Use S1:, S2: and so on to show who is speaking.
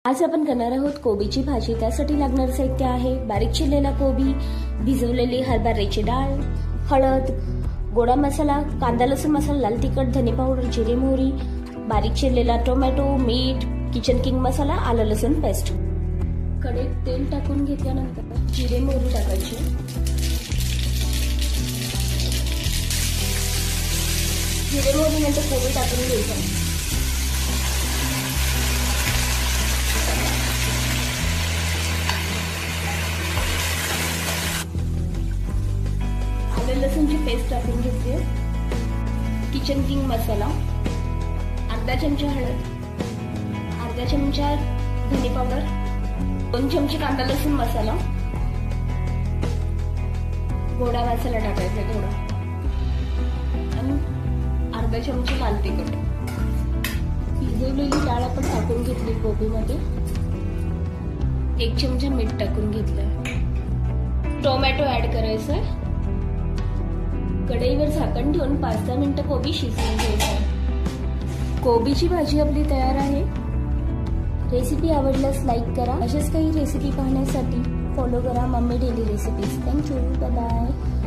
S1: आज आपण करणार आहोत कोबीची भाजी। त्यासाठी लागणारे साहित्य आहे बारीक चिरलेला कोबी, भिजवलेली हरभऱ्याची डाळ, हळद, गोडा मसाला, कांदा लसूण मसाला, लाल तिखट, धने पावडर, जिरे मोहरी, बारीक चिरलेला टोमॅटो, मीठ, किचन किंग मसाला, आलं लसूण पेस्ट। कढईत तेल टाकून घेतल्यानंतर जिरे मोहरी टाकायची। जिरे मोहरी नंतर कोबी टाकून घ्यायचं। लसूणची पेस्ट टाकून घेतली। किचन किंग मसाला, अर्धा चमचा हळद, अर्धा चमचा धने पावडर, 2 चमचे कांदा लसूण मसाला, गोडा मसाला टाकायचा थोडा आणि अर्धा चमचा लाल तिखट। भिजवलेली डाळ आपण टाकून घेतली कोबीमध्ये। 1 चमचा मीठ टाकून घेतलं। टोमॅटो ऍड करायचं। कढईवर झाकण ठेवून 5-10 मिनिटं कोबी शिजवून घ्यायचं। कोबीची भाजी आपली तयार आहे। रेसिपी आवडल्यास लाईक करा। अशाच काही रेसिपी पाहण्यासाठी फॉलो करा mummy daily recipes. Thank you, bye bye.